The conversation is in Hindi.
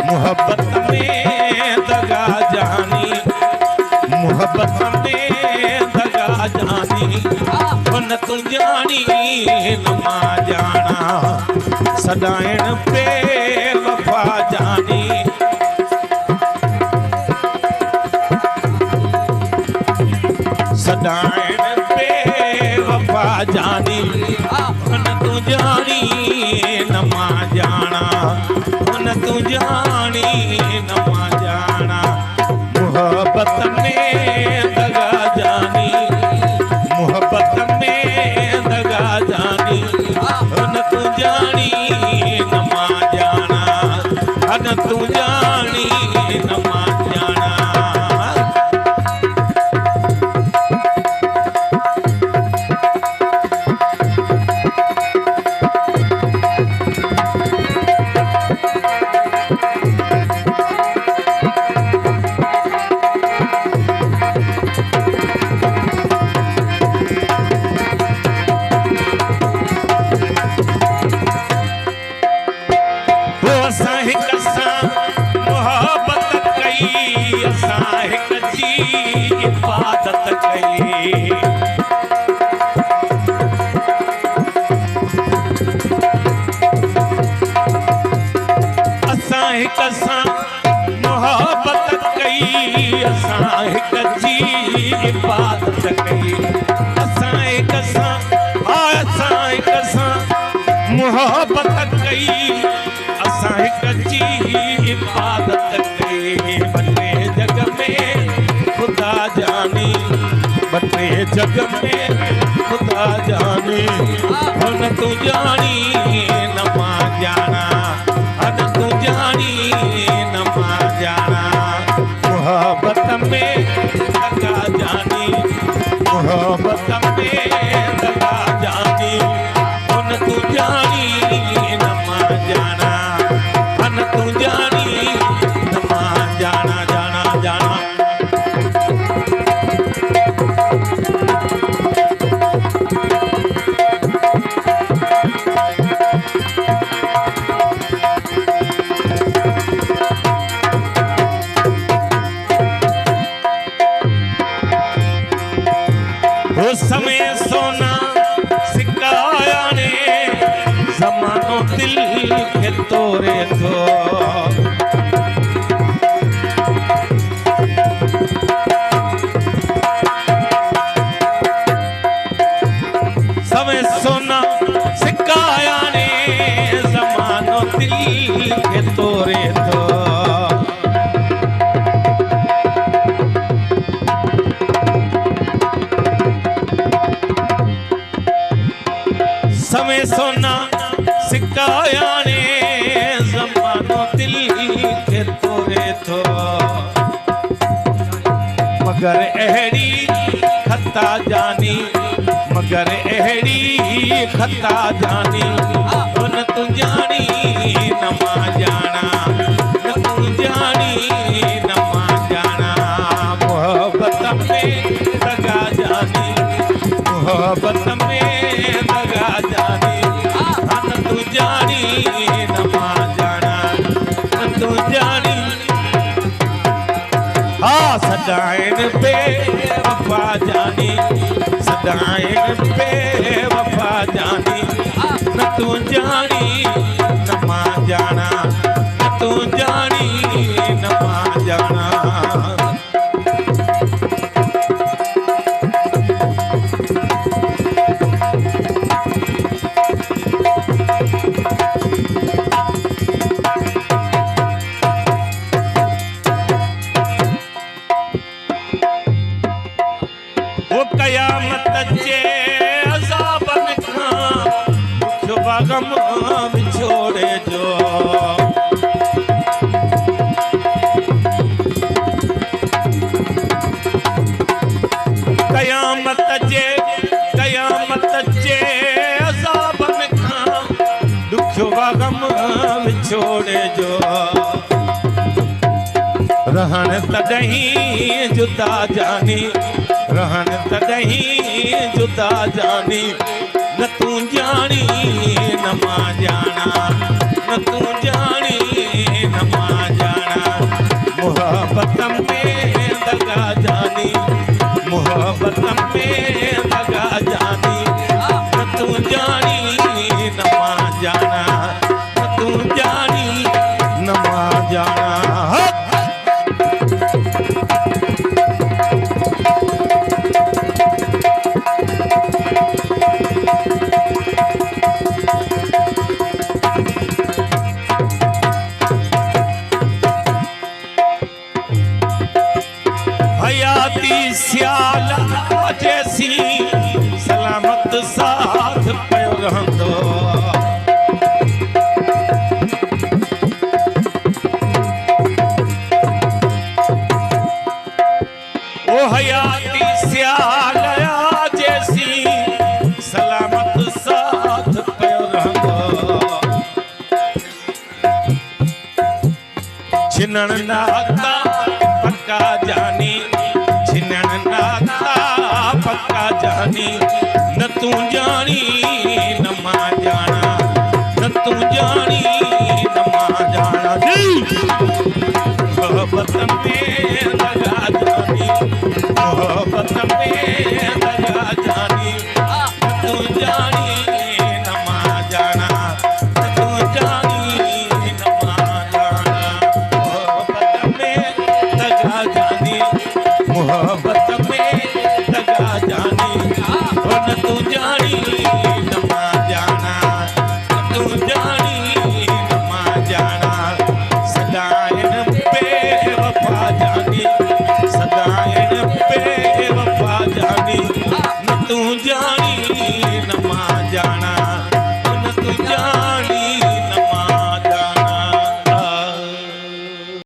मोहब्बत में दगा जानी, मोहब्बत में दगा जानी, न तू जानी न मां जाना, सदाइण पे वफा जानी, सदाइण पे वफा जानी, न तू जानी न मां जाना, न तू जानी न मां जाना, मोहब्बत में दगा जानी, मोहब्बत में दगा जानी, न तू जानी न मां जाना, न तू जानी न मां जाना। मोहब्बत कई असां हिक जी इबादत कई, असां हिक सां असां हिक सां मोहब्बत कई, असां हिक जी इबादत कई, बटे जग में खुदा जानी, बटे जग में खुदा जानी, न तू जानी न मां जाना, न तू जानी न मां जाना, मोहब्बत में दगा जानी, मोहब्बत में दगा जानी, न तू जानी न मां जाना, न तू जानी न मां जाना, जाना जाना। समय सोना सिकाया ने ज़मानो दिल के तोरे थो, समय सोना सिकाया ने ज़मानो दिल के तोरे थो, समय सोना सिकाया ने ज़मानो दिल के तोरे थो, मगर अहड़ी खता जानी, मगर अहड़ी खता जानी, न तू जानी न मां जाना, न तू जानी न मां जाना, मोहब्बत में दगा जानी, मोहब्बत में दगा जानी, न तू जानी न मां जाना, न तू जानी। हाँ सदाइण पे वफा जानी, सदाइण पे वफा जानी, न तू जानी न मां जाना, न तू जानी न मां जाना। वो कयामत जे अज़ाबन खां छुपा गम विछोड़े जो, कयामत जे अज़ाबन खां छुपा गम विछोड़े जो, रहन तॾहिं जुदा जानी, रहन तॾहिं जुदा जानी, न तू जानी न मां जाना, न तू जानी न मां जाना। सियाल जैसी सलामत साथ पियो रहंदो ओ हयाती सियाल जैसी सलामत साथ पियो रहंदो छिनण नाता पक्का जानी छिनण नाता पक्का जानी न तू जानी न मां जाना न तू जानी न मां जाना मोहब्बत में दगा जानी मोहब्बत में दगा जानी न तू जानी न मां जाना न तू जानी न मां जाना मोहब्बत में दगा जानी मोहब्बत में दगा जानी न तू जानी